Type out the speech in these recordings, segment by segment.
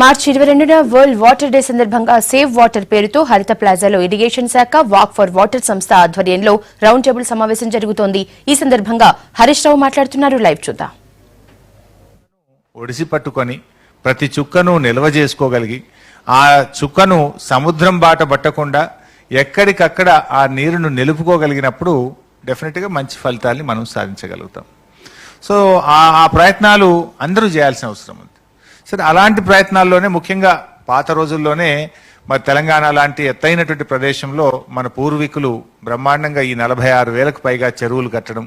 మార్చి 22న world water day సందర్భంగా save water పేరుతో హరిత ప్లాజాలో ఇరిగేషన్ శాఖ వాక్ ఫర్ వాటర్ సంస్థ ఆధ్వర్యంలో రౌండ్ టేబుల్ సమావేశం జరుగుతోంది. ఈ సందర్భంగా హరీష్ రావు మాట్లాడుతున్నారు. లైవ్ చూద్దాం. ఒడిసి పట్టుకొని ప్రతి చుక్కను నిల్వ చేసుకోగలిగి ఆ చుక్కను సముద్రం బాట పట్టకుండా ఎక్కడికక్కడ ఆ నీరును నిలుపుకోగలిగినప్పుడు డెఫినెట్గా మంచి ఫలితాల్ని మనం సాధించగలుగుతాం. సో ఆ ప్రయత్నాలు అందరూ చేయాల్సిన అవసరం ఉంది. సరే, అలాంటి ప్రయత్నాల్లోనే ముఖ్యంగా పాత రోజుల్లోనే మరి తెలంగాణ లాంటి ఎత్తైనటువంటి ప్రదేశంలో మన పూర్వీకులు బ్రహ్మాండంగా ఈ 46,000కు పైగా చెరువులు కట్టడం,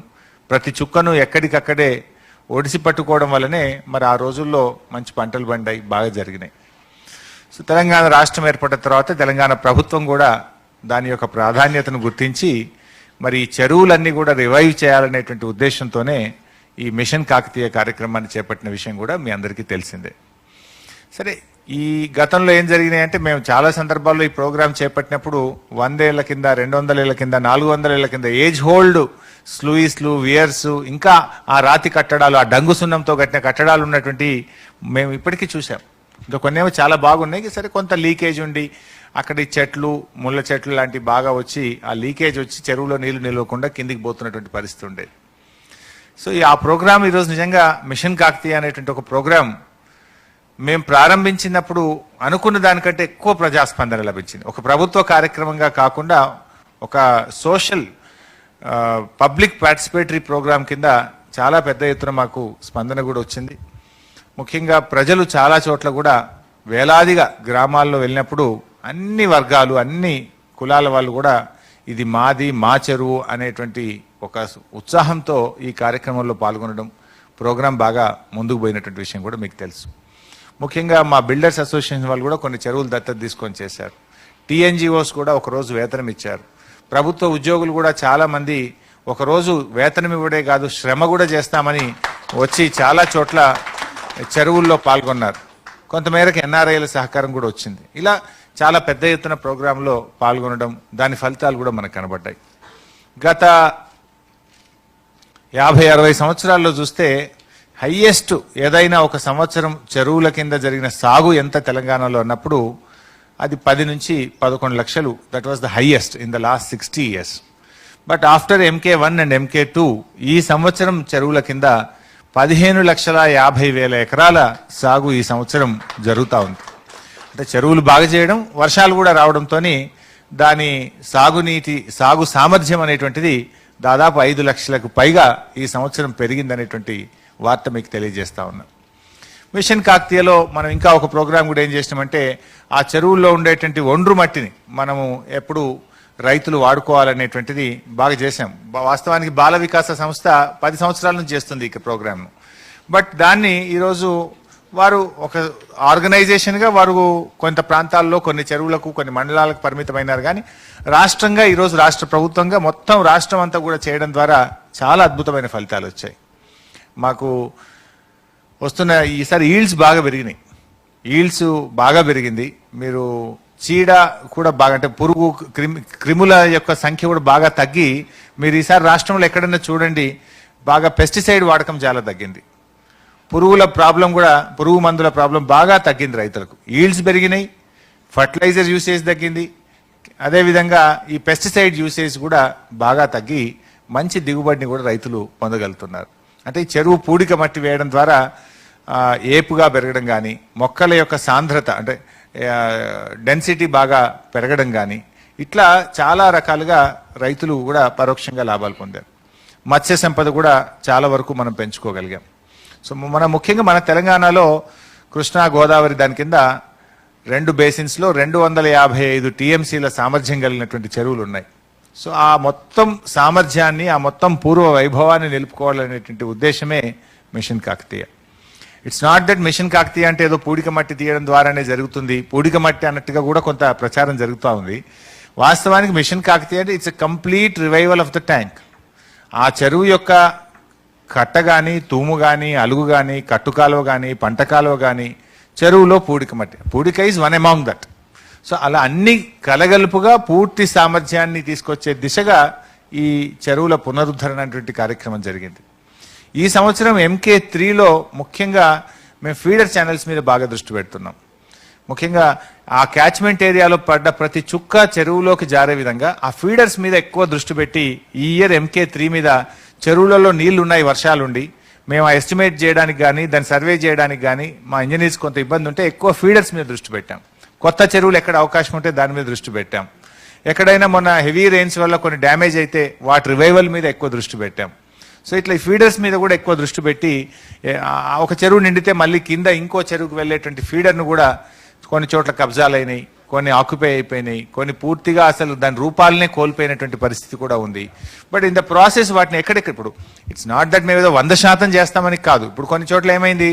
ప్రతి చుక్కను ఎక్కడికక్కడే ఒడిసి పట్టుకోవడం వల్లనే మరి ఆ రోజుల్లో మంచి పంటలు పండాయి, బాగా జరిగినాయి. సో తెలంగాణ రాష్ట్రం ఏర్పడిన తర్వాత తెలంగాణ ప్రభుత్వం కూడా దాని యొక్క ప్రాధాన్యతను గుర్తించి మరి ఈ చెరువులన్నీ కూడా రివైవ్ చేయాలనేటువంటి ఉద్దేశంతోనే ఈ మిషన్ కాకతీయ కార్యక్రమాన్ని చేపట్టిన విషయం కూడా మీ అందరికీ తెలిసిందే. సరే, ఈ గతంలో ఏం జరిగినాయి అంటే మేము చాలా సందర్భాల్లో ఈ ప్రోగ్రాం చేపట్టినప్పుడు 100 ఏళ్ల కింద, 200 ఏళ్ల కింద, 400 ఏళ్ల కింద ఏజ్ హోల్డ్ స్లూయిస్లు, వియర్స్, ఇంకా ఆ రాతి కట్టడాలు, ఆ డంగు సున్నంతో కట్టిన కట్టడాలు ఉన్నటువంటి మేము ఇప్పటికీ చూసాం. ఇంకా కొన్ని ఏమో చాలా బాగున్నాయి. సరే, కొంత లీకేజ్ ఉండి అక్కడి చెట్లు, ముళ్ళ చెట్లు లాంటివి బాగా వచ్చి ఆ లీకేజ్ వచ్చి చెరువులో నీళ్లు నిలవకుండా కిందికి పోతున్నటువంటి పరిస్థితి ఉండేది. సో ఆ ప్రోగ్రాం ఈరోజు నిజంగా మిషన్ కాకతీయ అనేటువంటి ఒక ప్రోగ్రాం మేము ప్రారంభించినప్పుడు అనుకున్న దానికంటే ఎక్కువ ప్రజాస్పందన లభించింది. ఒక ప్రభుత్వ కార్యక్రమంగా కాకుండా ఒక సోషల్ పబ్లిక్ పార్టిసిపేటరీ ప్రోగ్రాం కింద చాలా పెద్ద ఎత్తున మాకు స్పందన కూడా వచ్చింది. ముఖ్యంగా ప్రజలు చాలా చోట్ల కూడా వేలాదిగా గ్రామాల్లో వెళ్ళినప్పుడు అన్ని వర్గాలు, అన్ని కులాల వాళ్ళు కూడా ఇది మాది, మా చెరువు అనేటువంటి ఒక ఉత్సాహంతో ఈ కార్యక్రమంలో పాల్గొనడం, ప్రోగ్రాం బాగా ముందుకు పోయినటువంటి విషయం కూడా మీకు తెలుసు. ముఖ్యంగా మా బిల్డర్స్ అసోసియేషన్ వాళ్ళు కూడా కొన్ని చెరువులు దత్తత తీసుకొని చేశారు. టీఎన్జిఓస్ కూడా ఒకరోజు వేతనం ఇచ్చారు. ప్రభుత్వ ఉద్యోగులు కూడా చాలామంది ఒకరోజు వేతనం ఇవ్వడే కాదు, శ్రమ కూడా చేస్తామని వచ్చి చాలా చోట్ల చెరువుల్లో పాల్గొన్నారు. కొంతమేరకు ఎన్ఆర్ఐల సహకారం కూడా వచ్చింది. ఇలా చాలా పెద్ద ఎత్తున ప్రోగ్రాంలో పాల్గొనడం, దాని ఫలితాలు కూడా మనకు కనబడ్డాయి. గత 50-60 సంవత్సరాల్లో చూస్తే హైయెస్ట్ ఏదైనా ఒక సంవత్సరం చెరువుల కింద జరిగిన సాగు ఎంత తెలంగాణలో అన్నప్పుడు అది 10 నుంచి 11 లక్షలు. That was the highest in the last 60 years. But after MK1 and MK2 ఈ సంవత్సరం చెరువుల కింద 15,50,000 ఎకరాల సాగు ఈ సంవత్సరం జరుగుతూ ఉంది. అంటే చెరువులు బాగా చేయడం, వర్షాలు కూడా రావడంతో దాని సాగు సామర్థ్యం అనేటువంటిది దాదాపు 5 లక్షలకు పైగా ఈ సంవత్సరం పెరిగిందనేటువంటి వార్త మీకు తెలియజేస్తా ఉన్నా. మిషన్ కాకతీయలో మనం ఇంకా ఒక ప్రోగ్రాం కూడా ఏం చేసినామంటే ఆ చెరువుల్లో ఉండేటువంటి ఒండ్రు మట్టిని మనము ఎప్పుడు రైతులు వాడుకోవాలనేటువంటిది బాగా చేశాం. వాస్తవానికి బాల వికాస సంస్థ 10 సంవత్సరాల నుంచి చేస్తుంది ఈ ప్రోగ్రాంను. బట్ దాన్ని ఈరోజు వారు ఒక ఆర్గనైజేషన్గా వారు కొంత ప్రాంతాల్లో కొన్ని చెరువులకు, కొన్ని మండలాలకు పరిమితమైనారు. కానీ రాష్ట్రంగా ఈరోజు రాష్ట్ర ప్రభుత్వంగా మొత్తం రాష్ట్రం అంతా కూడా చేయడం ద్వారా చాలా అద్భుతమైన ఫలితాలు వచ్చాయి. మాకు వస్తున్న ఈసారి ఈల్డ్స్ బాగా పెరిగినాయి. ఈల్డ్స్ బాగా పెరిగింది. మీరు చీడ కూడా బాగా, అంటే పురుగు క్రిముల యొక్క సంఖ్య కూడా బాగా తగ్గి, మీరు ఈసారి రాష్ట్రంలో ఎక్కడన్నా చూడండి బాగా పెస్టిసైడ్ వాడకం చాలా తగ్గింది. పురుగుల ప్రాబ్లం కూడా, పురుగు మందుల ప్రాబ్లం బాగా తగ్గింది రైతులకు. ఈల్డ్స్ పెరిగినాయి, ఫర్టిలైజర్ యూసేజ్ తగ్గింది, అదేవిధంగా ఈ పెస్టిసైడ్ యూసేజ్ కూడా బాగా తగ్గి మంచి దిగుబడిని కూడా రైతులు పొందగలుగుతున్నారు. అంటే ఈ చెరువు పూడిక మట్టి వేయడం ద్వారా ఏపుగా పెరగడం కానీ, మొక్కల యొక్క సాంద్రత అంటే డెన్సిటీ బాగా పెరగడం కానీ, ఇట్లా చాలా రకాలుగా రైతులు కూడా పరోక్షంగా లాభాలు పొందారు. మత్స్య సంపద కూడా చాలా వరకు మనం పెంచుకోగలిగాం. సో ముఖ్యంగా మన తెలంగాణలో కృష్ణా, గోదావరి దాని కింద 2 బేసిన్స్లో 255 TMCల సామర్థ్యం కలిగినటువంటి చెరువులు ఉన్నాయి. సో ఆ మొత్తం సామర్థ్యాన్ని, ఆ మొత్తం పూర్వ వైభవాన్ని నిలుపుకోవాలనేటువంటి ఉద్దేశమే mission Kakatiya. It's not that mission Kakatiya అంటే ఏదో పూడిక మట్టి తీయడం ద్వారానే జరుగుతుంది, పూడిక మట్టి అన్నట్టుగా కూడా కొంత ప్రచారం జరుగుతూ ఉంది. వాస్తవానికి మిషన్ కాకతీయ అంటే it's a complete revival of the tank. ఆ చెరువు యొక్క కట్ట కానీ, తూము కానీ, అలుగు కానీ, కట్టుకాలువ కానీ, పంటకాలువ కానీ, చెరువులో పూడిక మట్టి, పూడిక is one among that. So అలా అన్ని కలగలుపుగా పూర్తి సామర్థ్యాన్ని తీసుకొచ్చే దిశగా ఈ చెరువుల పునరుద్ధరణ అనేటువంటి కార్యక్రమం జరిగింది. ఈ సంవత్సరం MK3లో ముఖ్యంగా మేము ఫీడర్ ఛానల్స్ మీద బాగా దృష్టి పెడుతున్నాం. ముఖ్యంగా ఆ క్యాచ్మెంట్ ఏరియాలో పడ్డ ప్రతి చుక్క చెరువులోకి జారే విధంగా ఆ ఫీడర్స్ మీద ఎక్కువ దృష్టి పెట్టి ఈ ఇయర్ MK3 మీద చెరువులలో నీళ్లు ఉన్నాయి వర్షాలుండి మేము ఆ ఎస్టిమేట్ చేయడానికి కానీ దాన్ని సర్వే చేయడానికి కానీ మా ఇంజనీర్స్ కొంత ఇబ్బంది ఉంటే ఎక్కువ ఫీడర్స్ మీద దృష్టి పెట్టాం. కొత్త చెరువులు ఎక్కడ అవకాశం ఉంటే దాని మీద దృష్టి పెట్టాం. ఎక్కడైనా మొన్న హెవీ రెయిన్స్ వల్ల కొన్ని డ్యామేజ్ అయితే వాటి రివైవల్ మీద ఎక్కువ దృష్టి పెట్టాం. సో ఇట్లా ఈ ఫీడర్స్ మీద కూడా ఎక్కువ దృష్టి పెట్టి ఒక చెరువు నిండితే మళ్ళీ కింద ఇంకో చెరువుకు వెళ్ళేటువంటి ఫీడర్ను కూడా కొన్ని చోట్ల కబ్జాలైనాయి, కొన్ని ఆక్యుపై అయిపోయినాయి, కొన్ని పూర్తిగా అసలు దాని రూపాలనే కోల్పోయినటువంటి పరిస్థితి కూడా ఉంది. బట్ ఇన్ ద ప్రాసెస్ వాటిని ఎక్కడెక్కడ ఇప్పుడు ఇట్స్ నాట్ దట్ మేము ఏదో 100% చేస్తామని కాదు. ఇప్పుడు కొన్ని చోట్ల ఏమైంది,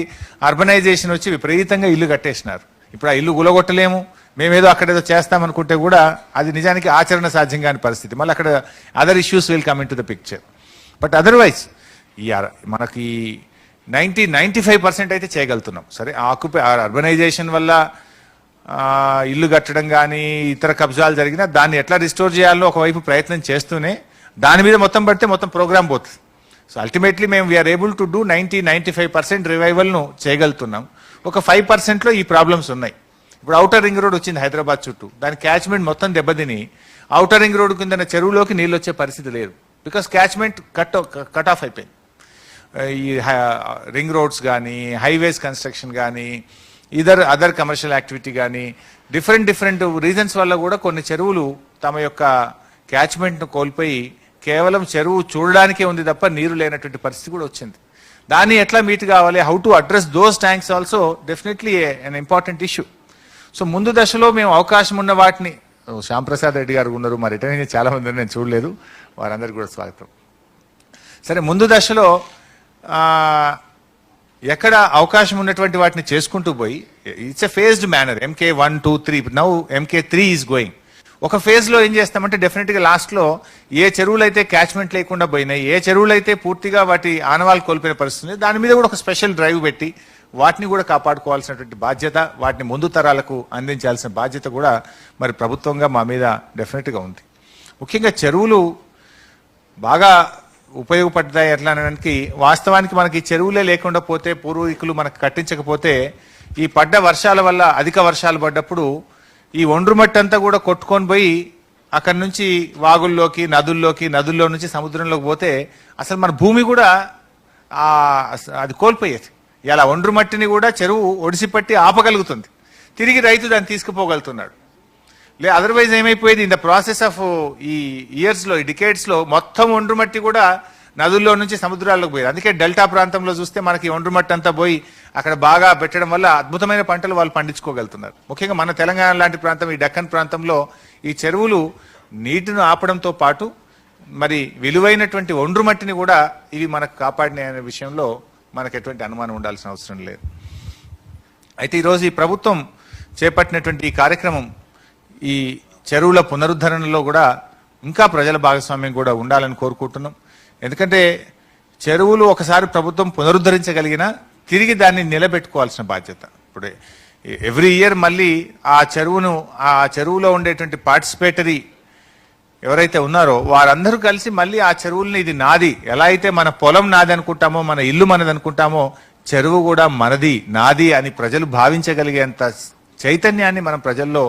అర్బనైజేషన్ వచ్చి విపరీతంగా ఇల్లు కట్టేసినారు. ఇప్పుడు ఆ ఇల్లు గులగొట్టలేము, మేమేదో అక్కడేదో చేస్తామనుకుంటే కూడా అది నిజానికి ఆచరణ సాధ్యం కాని పరిస్థితి. మళ్ళీ అక్కడ other issues will come in to the picture. But otherwise ఈ మనకి 95% అయితే చేయగలుగుతున్నాం. సరే అర్బనైజేషన్ వల్ల ఇల్లు కట్టడం కానీ ఇతర కబ్జాలు జరిగినా దాన్ని ఎట్లా రిస్టోర్ చేయాలో ఒకవైపు ప్రయత్నం చేస్తూనే దాని మీద మొత్తం పడితే మొత్తం ప్రోగ్రామ్ పోతుంది. సో అల్టిమేట్లీ మేము వీఆర్ ఏబుల్ టు డూ 95% రివైవల్ను చేయగలుగుతున్నాం. ఒక 5%లో ఈ ప్రాబ్లమ్స్ ఉన్నాయి. ఇప్పుడు ఔటర్ రింగ్ రోడ్ వచ్చింది హైదరాబాద్ చుట్టూ, దాని క్యాచ్మెంట్ మొత్తం దెబ్బతిని ఔటర్ రింగ్ రోడ్ కింద చెరువులోకి నీళ్ళు వచ్చే పరిస్థితి లేదు. బికాస్ క్యాచ్మెంట్ కట్ ఆఫ్ అయిపోయింది. ఈ రింగ్ రోడ్స్ కానీ హైవేస్ కన్స్ట్రక్షన్ కానీ అదర్ కమర్షియల్ యాక్టివిటీ కానీ డిఫరెంట్ రీజన్స్ వల్ల కూడా కొన్ని చెరువులు తమ యొక్క క్యాచ్మెంట్ను కోల్పోయి కేవలం చెరువు చూడడానికే ఉంది తప్ప నీరు లేనటువంటి పరిస్థితి కూడా వచ్చింది. దాన్ని ఎట్లా మీట్ కావాలి, how to address those tanks also definitely an important issue. So ముందు దశలో మేము అవకాశం ఉన్న వాటిని, శ్యాంప్రసాద్ రెడ్డి గారు ఉన్నారు, మరి రిటర్న్ చాలా మంది నేను చూడలేదు, వారందరికీ కూడా స్వాగతం. సరే ముందు దశలో ఎక్కడ అవకాశం ఉన్నటువంటి వాటిని చేసుకుంటూ పోయి it's a phased manner. MK1, 2, 3 now MK3 is going. ఒక ఫేజ్ లో ఏం చేస్తామంటే డెఫినెట్గా లాస్ట్ లో ఏ చెరువులు అయితే క్యాచ్మెంట్ లేకుండా పోయినాయి, ఏ చెరువులు అయితే పూర్తిగా వాటి ఆనవాళ్ళు కోల్పోయిన పరిస్థితి, దాని మీద కూడా ఒక స్పెషల్ డ్రైవ్ పెట్టి వాటిని కూడా కాపాడుకోవాల్సినటువంటి బాధ్యత, వాటిని ముందు తరాలకు అందించాల్సిన బాధ్యత కూడా మరి ప్రభుత్వంగా మా మీద డెఫినెట్గా ఉంది. ముఖ్యంగా చెరువులు బాగా ఉపయోగపడతాయి ఎట్లా అనడానికి, వాస్తవానికి మనకి చెరువులే లేకుండా పోతే, పూర్వీకులు మనకు కట్టించకపోతే ఈ పడ్డ వర్షాల వల్ల అధిక వర్షాలు పడ్డప్పుడు ఈ ఒండ్రుమట్టి అంతా కూడా కొట్టుకొని పోయి అక్కడి నుంచి వాగుల్లోకి నదుల్లో నుంచి సముద్రంలోకి పోతే అసలు మన భూమి కూడా అది కోల్పోయేది. ఇలా ఒండ్రుమట్టిని కూడా చెరువు ఒడిసిపట్టి ఆపగలుగుతుంది, తిరిగి రైతు దాన్ని తీసుకుపోగలుగుతున్నాడు. అదర్వైజ్ ఏమైపోయేది, ఇన్ ద ప్రాసెస్ ఆఫ్ ఈ ఇయర్స్లో, ఈ డికేడ్స్లో మొత్తం ఒండ్రుమట్టి కూడా నదుల్లో నుంచి సముద్రాల్లోకి పోయేది. అందుకే డెల్టా ప్రాంతంలో చూస్తే మనకి ఒండ్రుమట్టి అంతా పోయి అక్కడ బాగా పెట్టడం వల్ల అద్భుతమైన పంటలు వాళ్ళు పండించుకోగలుగుతున్నారు. ముఖ్యంగా మన తెలంగాణ లాంటి ప్రాంతం, ఈ డక్కన్ ప్రాంతంలో ఈ చెరువులు నీటిని ఆపడంతో పాటు మరి విలువైనటువంటి ఒండ్రుమట్టిని కూడా ఇవి మనకు కాపాడినాయి అనే విషయంలో మనకు ఎటువంటి అనుమానం ఉండాల్సిన అవసరం లేదు. అయితే ఈరోజు ఈ ప్రభుత్వం చేపట్టినటువంటి ఈ కార్యక్రమం ఈ చెరువుల పునరుద్ధరణలో కూడా ఇంకా ప్రజల భాగస్వామ్యం కూడా ఉండాలని కోరుకుంటున్నాం. ఎందుకంటే చెరువులు ఒకసారి ప్రభుత్వం పునరుద్ధరించగలిగినా తిరిగి దాన్ని నిలబెట్టుకోవాల్సిన బాధ్యత. ఇప్పుడు ఎవ్రీ ఇయర్ మళ్ళీ ఆ చెరువులో ఉండేటువంటి పార్టిసిపేటరీ ఎవరైతే ఉన్నారో వారందరూ కలిసి మళ్ళీ ఆ చెరువుల్ని ఇది నాది, ఎలా అయితే మన పొలం నాది అనుకుంటామో, మన ఇల్లు మనది అనుకుంటామో, చెరువు కూడా మనది, నాది అని ప్రజలు భావించగలిగేంత చైతన్యాన్ని మనం ప్రజల్లో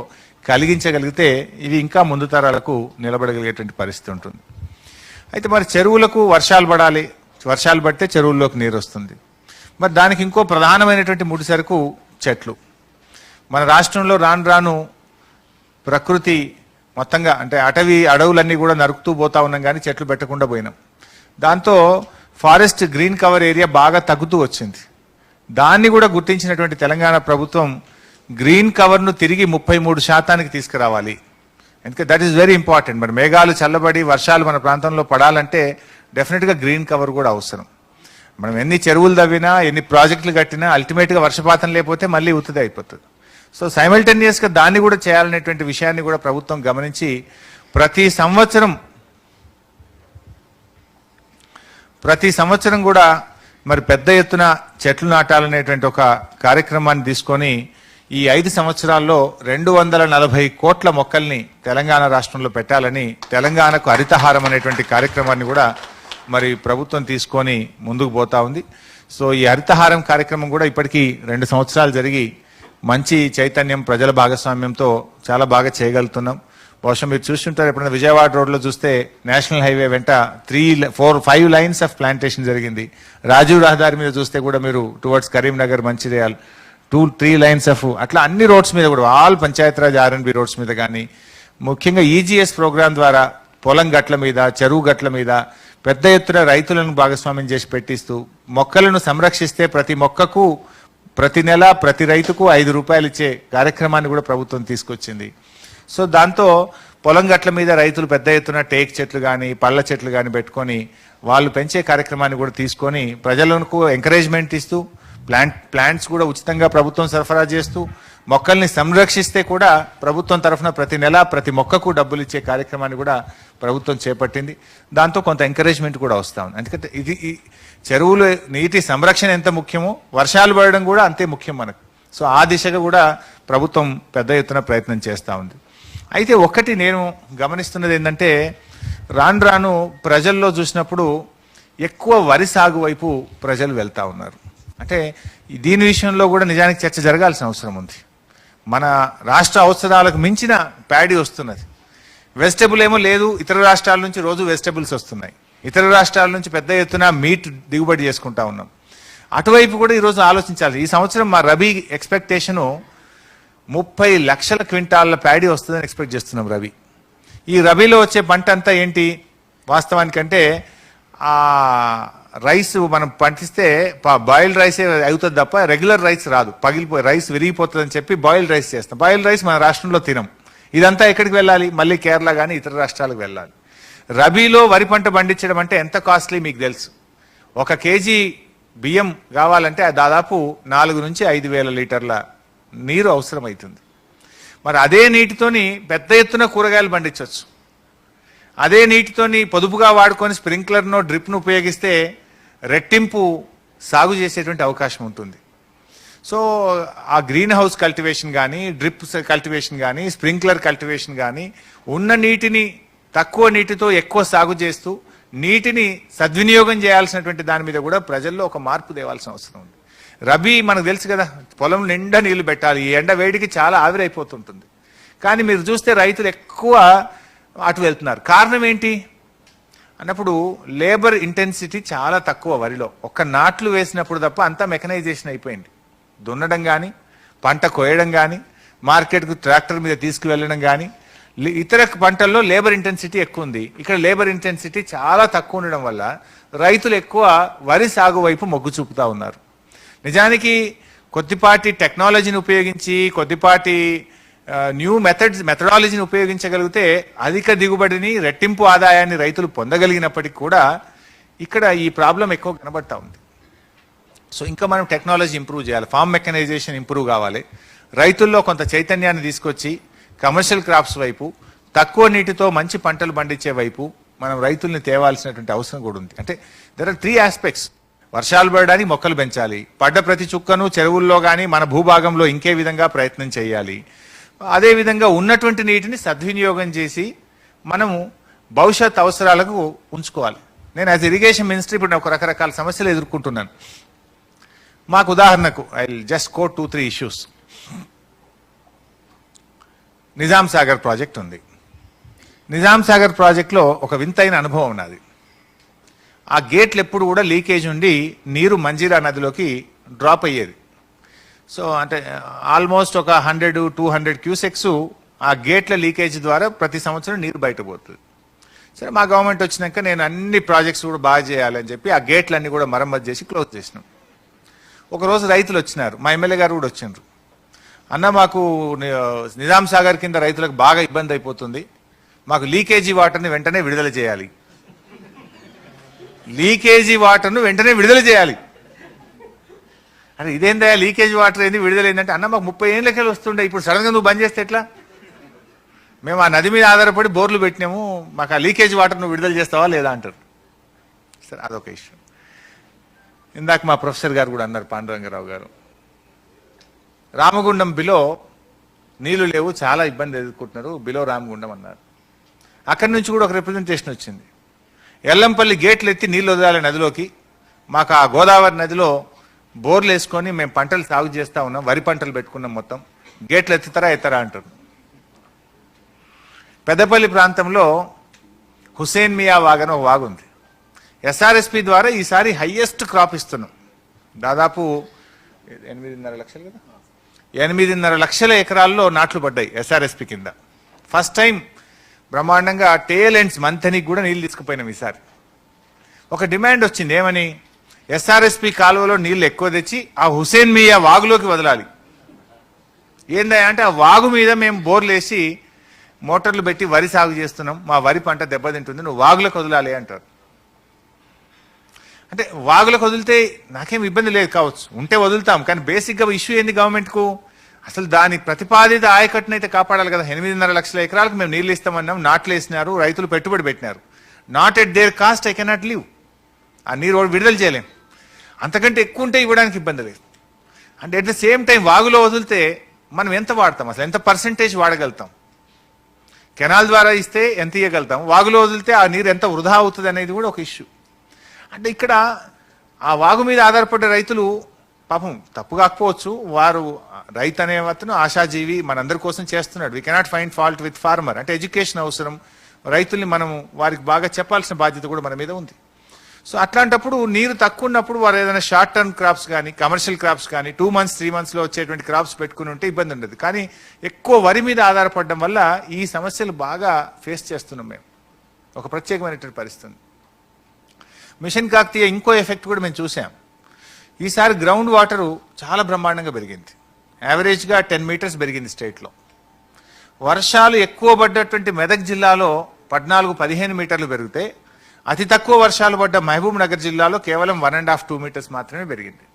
కలిగించగలిగితే ఇవి ఇంకా ముందు తరాలకు నిలబడగలిగేటువంటి పరిస్థితి ఉంటుంది. అయితే మరి చెరువులకు వర్షాలు పడాలి, వర్షాలు పడితే చెరువుల్లోకి నీరు వస్తుంది. మరి దానికి ఇంకో ప్రధానమైనటువంటి ముడిసరుకు చెట్లు. మన రాష్ట్రంలో రాను ప్రకృతి మొత్తంగా అంటే అడవులన్నీ కూడా నరుకుతూ పోతా ఉన్నాం, కానీ చెట్లు పెట్టకుండా పోయినాం. దాంతో ఫారెస్ట్ గ్రీన్ కవర్ ఏరియా బాగా తగ్గుతూ వచ్చింది. దాన్ని కూడా గుర్తించినటువంటి తెలంగాణ ప్రభుత్వం గ్రీన్ కవర్ను తిరిగి 33% తీసుకురావాలి. ఎందుకంటే దట్ ఈస్ వెరీ ఇంపార్టెంట్. మరి మేఘాలు చల్లబడి వర్షాలు మన ప్రాంతంలో పడాలంటే డెఫినెట్గా గ్రీన్ కవర్ కూడా అవసరం. మనం ఎన్ని చెరువులు తవ్వినా, ఎన్ని ప్రాజెక్టులు కట్టినా అల్టిమేట్గా వర్షపాతం లేకపోతే మళ్ళీ ఉత్తుది అయిపోతుంది. సో సైమల్టేనియస్గా దాన్ని కూడా చేయాలనేటువంటి విషయాన్ని కూడా ప్రభుత్వం గమనించి ప్రతి సంవత్సరం కూడా మరి పెద్ద ఎత్తున చెట్లు నాటాలనేటువంటి ఒక కార్యక్రమాన్ని తీసుకొని ఈ 5 సంవత్సరాల్లో 240 కోట్ల మొక్కల్ని తెలంగాణ రాష్ట్రంలో పెట్టాలని తెలంగాణకు హరితహారం అనేటువంటి కార్యక్రమాన్ని కూడా మరి ప్రభుత్వం తీసుకొని ముందుకు పోతా ఉంది. సో ఈ హరితహారం కార్యక్రమం కూడా ఇప్పటికీ 2 సంవత్సరాలు జరిగి మంచి చైతన్యం ప్రజల భాగస్వామ్యంతో చాలా బాగా చేయగలుగుతున్నాం. బహుశా మీరు చూస్తుంటారు, ఎప్పుడైనా విజయవాడ రోడ్లో చూస్తే నేషనల్ హైవే వెంట 5 లైన్స్ ఆఫ్ ప్లాంటేషన్ జరిగింది. రాజీవ్ రహదారి మీద చూస్తే కూడా మీరు towards Karimnagar, Mancherial 3 lines of, అట్లా అన్ని రోడ్స్ మీద కూడా ఆల్ పంచాయతీరాజ్ R&B రోడ్స్ మీద కానీ, ముఖ్యంగా EGS ప్రోగ్రాం ద్వారా పొలం గట్ల మీద, చెరువు గట్ల మీద పెద్ద ఎత్తున రైతులను భాగస్వామ్యం చేసి పెట్టిస్తూ మొక్కలను సంరక్షిస్తే ప్రతి మొక్కకు ప్రతి నెల ప్రతి రైతుకు 5 రూపాయలు ఇచ్చే కార్యక్రమాన్ని కూడా ప్రభుత్వం తీసుకొచ్చింది. సో దాంతో పొలం గట్ల మీద రైతులు పెద్ద ఎత్తున టేక్ చెట్లు కానీ పళ్ళ చెట్లు కానీ పెట్టుకొని వాళ్ళు పెంచే కార్యక్రమాన్ని కూడా తీసుకొని ప్రజలకు ఎంకరేజ్మెంట్ ఇస్తూ ప్లాంట్స్ కూడా ఉచితంగా ప్రభుత్వం సరఫరా చేస్తూ మొక్కల్ని సంరక్షిస్తే కూడా ప్రభుత్వం తరఫున ప్రతి నెల ప్రతి మొక్కకు డబ్బులు ఇచ్చే కార్యక్రమాన్ని కూడా ప్రభుత్వం చేపట్టింది. దాంతో కొంత ఎంకరేజ్మెంట్ కూడా వస్తూ ఉంది. ఎందుకంటే ఇది చెరువులు నీటి సంరక్షణ ఎంత ముఖ్యమో వర్షాలు పడడం కూడా అంతే ముఖ్యం మనకు. సో ఆ దిశగా కూడా ప్రభుత్వం పెద్ద ఎత్తున ప్రయత్నం చేస్తూ ఉంది. అయితే ఒక్కటి నేను గమనిస్తున్నది ఏంటంటే, రాను రాను ప్రజల్లో చూసినప్పుడు ఎక్కువ వరి సాగు వైపు ప్రజలు వెళ్తూ ఉన్నారు. అంటే దీని విషయంలో కూడా నిజానికి చర్చ జరగాల్సిన అవసరం ఉంది. మన రాష్ట్ర అవసరాలకు మించిన ప్యాడీ వస్తున్నది. వెజిటబుల్ ఏమో లేదు, ఇతర రాష్ట్రాల నుంచి రోజు వెజిటబుల్స్ వస్తున్నాయి. ఇతర రాష్ట్రాల నుంచి పెద్ద ఎత్తున మీట్ దిగుబడి చేసుకుంటా ఉన్నాం. అటువైపు కూడా ఈరోజు ఆలోచించాలి. ఈ సంవత్సరం మా రబీ ఎక్స్పెక్టేషను 30 లక్షల క్వింటాళ్ళ ప్యాడీ వస్తుందని ఎక్స్పెక్ట్ చేస్తున్నాం రబీ. ఈ రబీలో వచ్చే పంట అంతా ఏంటి వాస్తవానికంటే, ఆ రైస్ మనం పండిస్తే బాయిల్డ్ రైసే అవుతుంది తప్ప రెగ్యులర్ రైస్ రాదు. పగిలిపోయి రైస్ విరిగిపోతుందని చెప్పి బాయిల్డ్ రైస్ చేస్తాం. బాయిల్డ్ రైస్ మన రాష్ట్రంలో తినం. ఇదంతా ఎక్కడికి వెళ్ళాలి? మళ్ళీ కేరళ కానీ ఇతర రాష్ట్రాలకు వెళ్ళాలి. రబీలో వరి పంట పండించడం అంటే ఎంత కాస్ట్లీ మీకు తెలుసు. 1 కేజీ బియ్యం కావాలంటే దాదాపు 4 నుంచి 5 వేల లీటర్ల నీరు అవసరమవుతుంది. మరి అదే నీటితోని పెద్ద ఎత్తున కూరగాయలు పండించవచ్చు. అదే నీటితోని పొదుపుగా వాడుకొని స్ప్రింక్లర్ను డ్రిప్ను ఉపయోగిస్తే రెట్టింపు సాగు చేసేటువంటి అవకాశం ఉంటుంది. సో ఆ గ్రీన్ హౌస్ కల్టివేషన్ కానీ, డ్రిప్ కల్టివేషన్ కానీ, స్ప్రింక్లర్ కల్టివేషన్ కానీ, ఉన్న నీటిని తక్కువ నీటితో ఎక్కువ సాగు చేస్తూ నీటిని సద్వినియోగం చేయాల్సినటువంటి దాని మీద కూడా ప్రజల్లో ఒక మార్పు తేవాల్సిన అవసరం ఉంది. రబీ మనకు తెలుసు కదా, పొలం నిండా నీళ్లు పెట్టాలి. ఈ ఎండ వేడికి చాలా ఆవిరైపోతుంటుంది. కానీ మీరు చూస్తే రైతులు ఎక్కువ అటు వెళ్తున్నారు. కారణం ఏంటి అన్నప్పుడు, లేబర్ ఇంటెన్సిటీ చాలా తక్కువ వరిలో. ఒక్క నాట్లు వేసినప్పుడు తప్ప అంతా మెకనైజేషన్ అయిపోయింది. దున్నడం కానీ, పంట కోయడం కానీ, మార్కెట్కు ట్రాక్టర్ మీద తీసుకువెళ్ళడం కానీ, ఇతర పంటల్లో లేబర్ ఇంటెన్సిటీ ఎక్కువ ఉంది. ఇక్కడ లేబర్ ఇంటెన్సిటీ చాలా తక్కువ ఉండడం వల్ల రైతులు ఎక్కువ వరి సాగు వైపు మొగ్గు చూపుతా ఉన్నారు. నిజానికి కొద్దిపాటి టెక్నాలజీని ఉపయోగించి, కొద్దిపాటి న్యూ మెథడాలజీని ఉపయోగించగలిగితే అధిక దిగుబడిని, రెట్టింపు ఆదాయాన్ని రైతులు పొందగలిగినప్పటికీ కూడా ఇక్కడ ఈ ప్రాబ్లం ఎక్కువ కనబడతా ఉంది. సో ఇంకా మనం టెక్నాలజీ ఇంప్రూవ్ చేయాలి, ఫార్మ్ మెకనైజేషన్ ఇంప్రూవ్ కావాలి, రైతుల్లో కొంత చైతన్యాన్ని తీసుకొచ్చి కమర్షియల్ క్రాప్స్ వైపు, తక్కువ నీటితో మంచి పంటలు పండించే వైపు మనం రైతుల్ని తేవాల్సినటువంటి అవసరం కూడా ఉంది. అంటే దెర్ ఆర్ 3 ఆస్పెక్ట్స్. వర్షాలు పడడానికి మొక్కలు పెంచాలి, పడ్డ ప్రతి చుక్కను చెరువుల్లో కానీ మన భూభాగంలో ఇంకే విధంగా ప్రయత్నం చేయాలి, అదేవిధంగా ఉన్నటువంటి నీటిని సద్వినియోగం చేసి మనము భవిష్యత్ అవసరాలకు ఉంచుకోవాలి. నేను యాజ్ ఇరిగేషన్ మినిస్టర్ ఇప్పుడు ఒక రకరకాల సమస్యలు ఎదుర్కొంటున్నాను. మాకు ఉదాహరణకు I just quote 2-3 issues. Nizam Sagar project ఉంది. నిజాం సాగర్ ప్రాజెక్ట్లో ఒక వింతైన అనుభవం ఉన్నది. ఆ గేట్లు ఎప్పుడు కూడా లీకేజ్ ఉండి నీరు మంజీరా నదిలోకి డ్రాప్ అయ్యేది. సో అంటే ఆల్మోస్ట్ ఒక 100-200 క్యూసెక్స్ ఆ గేట్ల లీకేజ్ ద్వారా ప్రతి సంవత్సరం నీరు బయటపోతుంది. సరే, మా గవర్నమెంట్ వచ్చినాక నేను అన్ని ప్రాజెక్ట్స్ కూడా బాగా చేయాలని చెప్పి ఆ గేట్లన్నీ కూడా మరమ్మతు చేసి క్లోజ్ చేసినాం. ఒకరోజు రైతులు వచ్చినారు, మా ఎమ్మెల్యే గారు కూడా వచ్చినారు. అన్న, మాకు నిజాం సాగర్ కింద రైతులకు బాగా ఇబ్బంది అయిపోతుంది, మాకు లీకేజీ వాటర్ని వెంటనే విడుదల చేయాలి. లీకేజీ వాటర్ను వెంటనే విడుదల చేయాలి. అంటే ఇదేందా లీకేజ్ వాటర్ ఏంది, విడుదల ఏంటంటే, అన్న మాకు 30 ఏళ్ళకి వస్తుండే, ఇప్పుడు సడన్గా నువ్వు బంద్ చేస్తే ఎట్లా? మేము ఆ నది మీద ఆధారపడి బోర్లు పెట్టినాము, మాకు ఆ లీకేజ్ వాటర్ నువ్వు విడుదల చేస్తావా లేదా అంటారు. సరే, అదొక ఇష్యూ. ఇందాక మా ప్రొఫెసర్ గారు కూడా అన్నారు, పాండురంగరావు గారు, రామగుండం బిలో నీళ్లు లేవు, చాలా ఇబ్బంది ఎదుర్కొంటున్నారు, బిలో రామగుండం అన్నారు. అక్కడి నుంచి కూడా ఒక రిప్రజెంటేషన్ వచ్చింది. ఎల్లంపల్లి గేట్లు ఎత్తి నీళ్లు వదలాలి నదిలోకి, మాకు ఆ గోదావరి నదిలో బోర్లు వేసుకొని మేము పంటలు సాగు చేస్తూ ఉన్నాం, వరి పంటలు పెట్టుకున్నాం, మొత్తం గేట్లు ఎత్తారా అంటారు. పెద్దపల్లి ప్రాంతంలో హుసేన్ మియా వాగ్ అని ఒక వాగు ఉంది. ఎస్ఆర్ఎస్పి ద్వారా ఈసారి హైయెస్ట్ క్రాప్ ఇస్తున్నాం. దాదాపు 8.5 లక్షలు కదా, 8.5 లక్షల ఎకరాల్లో నాట్లు పడ్డాయి ఎస్ఆర్ఎస్పి కింద. ఫస్ట్ టైం బ్రహ్మాండంగా టేల్ ఎండ్స్ మంతనికి కూడా నీళ్ళు తీసుకుపోయినాం ఈసారి. ఒక డిమాండ్ వచ్చింది, ఏమని? ఎస్ఆర్ఎస్పి కాలువలో నీళ్లు ఎక్కువ తెచ్చి ఆ హుసేన్ మియా వాగులోకి వదలాలి. ఏందా అంటే ఆ వాగు మీద మేము బోర్లు వేసి మోటార్లు పెట్టి వరి సాగు చేస్తున్నాం, మా వరి పంట దెబ్బతింటుంది, నువ్వు వాగులకు వదలాలి అంటారు. అంటే వాగులకు వదిలితే నాకేం ఇబ్బంది లేదు కావచ్చు, ఉంటే వదులుతాం, కానీ బేసిక్గా ఇష్యూ ఏంది గవర్నమెంట్కు? అసలు దాని ప్రతిపాదిత ఆయకట్టును అయితే కాపాడాలి కదా. 8.5 లక్షల ఎకరాలకు మేము నీళ్ళు ఇస్తామన్నాం, నాట్లు వేసినారు, రైతులు పెట్టుబడి పెట్టినారు. Not at their cost I cannot leave. ఆ నీరు విడుదల చేయలేం, అంతకంటే ఎక్కువ ఉంటే ఇవ్వడానికి ఇబ్బంది లేదు. అంటే అట్ ద సేమ్ టైం వాగులో వదిలితే మనం ఎంత వాడతాం, అసలు ఎంత పర్సంటేజ్ వాడగలుగుతాం? కెనాల్ ద్వారా ఇస్తే ఎంత ఇవ్వగలుగుతాం, వాగులో వదిలితే ఆ నీరు ఎంత వృధా అవుతుంది అనేది కూడా ఒక ఇష్యూ. అంటే ఇక్కడ ఆ వాగు మీద ఆధారపడ్డ రైతులు పాపం తప్పు కాకపోవచ్చు, వారు రైతు అనే అతను ఆశాజీవి, మనందరి కోసం చేస్తున్నాడు. We cannot find fault with farmer. అంటే ఎడ్యుకేషన్ అవసరం, రైతుల్ని మనం వారికి బాగా చెప్పాల్సిన బాధ్యత కూడా మన మీద ఉంది. సో అట్లాంటప్పుడు నీరు తక్కువ ఉన్నప్పుడు వారు ఏదైనా షార్ట్ టర్మ్ క్రాప్స్ కానీ కమర్షియల్ క్రాప్స్ కానీ 2 months 3 monthsలో వచ్చేటువంటి క్రాప్స్ పెట్టుకుని ఉంటే ఇబ్బంది ఉండదు. కానీ ఎక్కువ వరి మీద ఆధారపడడం వల్ల ఈ సమస్యలు బాగా ఫేస్ చేస్తున్నాం మేము. ఒక ప్రత్యేకమైనటువంటి పరిస్థితి. మిషన్ కాకతీయ ఇంకో ఎఫెక్ట్ కూడా మేము చూసాం. ఈసారి గ్రౌండ్ వాటరు చాలా బ్రహ్మాండంగా పెరిగింది. యావరేజ్గా 10 meters పెరిగింది స్టేట్లో. వర్షాలు ఎక్కువ పడ్డటువంటి మెదక్ జిల్లాలో 14-15 మీటర్లు పెరిగితే, అతి తక్కువ వర్షాలు పడ్డ మహబూబ్ నగర్ జిల్లాలో కేవలం 1.5-2 meters మాత్రమే పెరిగింది.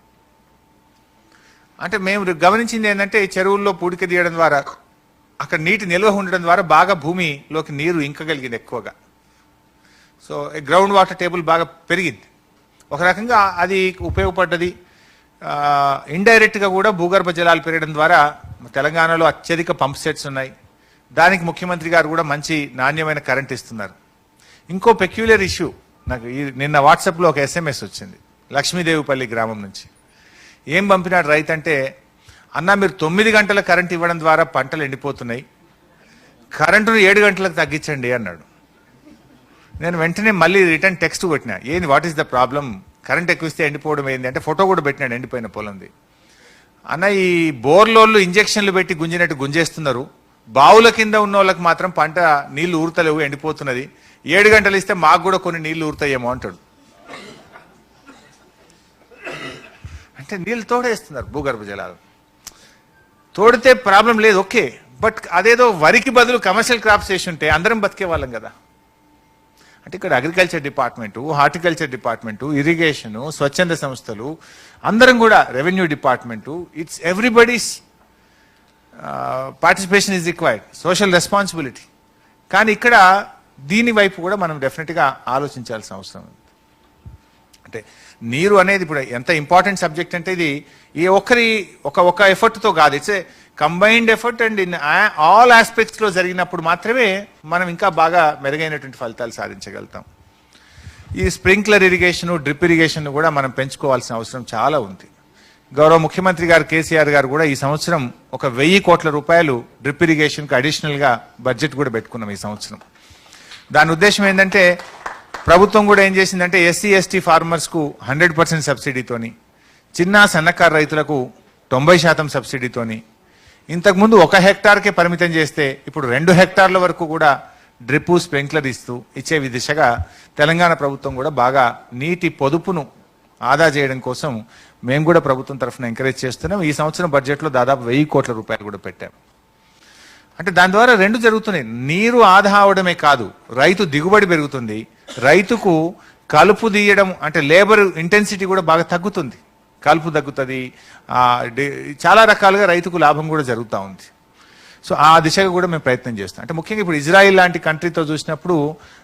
అంటే మేము గమనించింది ఏంటంటే, చెరువుల్లో పూడిక తీయడం ద్వారా, అక్కడ నీటి నిల్వ ఉండడం ద్వారా బాగా భూమిలోకి నీరు ఇంకగలిగింది ఎక్కువగా. సో గ్రౌండ్ వాటర్ టేబుల్ బాగా పెరిగింది. ఒక రకంగా అది ఉపయోగపడ్డది. ఇండైరెక్ట్గా కూడా భూగర్భ జలాలు పెరగడం ద్వారా తెలంగాణలో అత్యధిక పంప్ సెట్స్ ఉన్నాయి. దానికి ముఖ్యమంత్రి గారు కూడా మంచి నాణ్యమైన కరెంట్ ఇస్తున్నారు. ఇంకో పెక్యులర్ ఇష్యూ, నాకు నిన్న వాట్సాప్లో ఒక SMS వచ్చింది లక్ష్మీదేవిపల్లి గ్రామం నుంచి. ఏం పంపినాడు రైతు అంటే, అన్న మీరు 9 గంటల కరెంట్ ఇవ్వడం ద్వారా పంటలు ఎండిపోతున్నాయి, కరెంటును 7 గంటలకు తగ్గించండి అన్నాడు. నేను వెంటనే మళ్ళీ రిటర్న్ టెక్స్ట్ కొట్టినా, ఏంది what is the problem, current ఎక్కువ ఇస్తే ఎండిపోవడం ఏంది అంటే ఫోటో కూడా పెట్టినాడు ఎండిపోయిన పొలంది. అన్న ఈ బోర్లోళ్ళు ఇంజక్షన్లు పెట్టి గుంజినట్టు గుంజేస్తున్నారు, బావుల కింద ఉన్న వాళ్ళకి మాత్రం పంట నీళ్లు ఊరుతలేవు, ఎండిపోతున్నది, 7 గంటలు ఇస్తే మాకు కూడా కొన్ని నీళ్లు ఊరుతాయేమో అంటాడు. అంటే నీళ్ళు తోడేస్తున్నారు, భూగర్భ జలాలు తోడితే ప్రాబ్లం లేదు, ఓకే, బట్ అదేదో వరికి బదులు కమర్షియల్ క్రాప్స్ చేసి ఉంటే అందరం బతికే వాళ్ళం కదా. అంటే ఇక్కడ agriculture department, horticulture department, irrigation, స్వచ్ఛంద సంస్థలు, అందరం కూడా, revenue department, it's everybody's participation is required, social responsibility. కానీ ఇక్కడ దీని వైపు కూడా మనం డెఫినెట్గా ఆలోచించాల్సిన అవసరం ఉంది. అంటే నీరు అనేది ఇప్పుడు ఎంత ఇంపార్టెంట్ సబ్జెక్ట్ అంటే, ఇది ఈ ఒక ఎఫర్ట్తో కాదు, it's a combined effort and in all ఆస్పెక్ట్స్లో జరిగినప్పుడు మాత్రమే మనం ఇంకా బాగా మెరుగైనటువంటి ఫలితాలు సాధించగలుగుతాం. ఈ స్ప్రింక్లర్ ఇరిగేషను, డ్రిప్ ఇరిగేషన్ కూడా మనం పెంచుకోవాల్సిన అవసరం చాలా ఉంది. గౌరవ ముఖ్యమంత్రి గారు కేసీఆర్ గారు కూడా ఈ సంవత్సరం 1,000 కోట్ల రూపాయలు డ్రిప్ ఇరిగేషన్కి అడిషనల్గా బడ్జెట్ కూడా పెట్టుకున్నాం ఈ సంవత్సరం. దాని ఉద్దేశం ఏంటంటే, ప్రభుత్వం కూడా ఏం చేసిందంటే SC ST ఫార్మర్స్కు 100% సబ్సిడీతోని, చిన్న సన్నకారు రైతులకు 90% సబ్సిడీతోని, ఇంతకుముందు 1 హెక్టార్కే పరిమితం చేస్తే ఇప్పుడు 2 హెక్టార్ల వరకు కూడా డ్రిప్ స్ప్రింక్లర్ ఇచ్చే దిశగా తెలంగాణ ప్రభుత్వం కూడా బాగా నీటి పొదుపును ఆదా చేయడం కోసం మేము కూడా ప్రభుత్వం తరఫున ఎంకరేజ్ చేస్తున్నాం. ఈ సంవత్సరం బడ్జెట్లో దాదాపు 1000 కోట్ల రూపాయలు కూడా పెట్టాం. అంటే దాని ద్వారా 2 జరుగుతున్నాయి, నీరు ఆదా అవడమే కాదు, రైతు దిగుబడి పెరుగుతుంది, రైతుకు కలుపు తీయడం అంటే లేబర్ ఇంటెన్సిటీ కూడా బాగా తగ్గుతుంది, కలుపు తగ్గుతుంది, చాలా రకాలుగా రైతుకు లాభం కూడా జరుగుతూ ఉంది. సో ఆ దిశగా కూడా మేము ప్రయత్నం చేస్తాం. అంటే ముఖ్యంగా ఇప్పుడు ఇజ్రాయిల్ లాంటి కంట్రీతో చూసినప్పుడు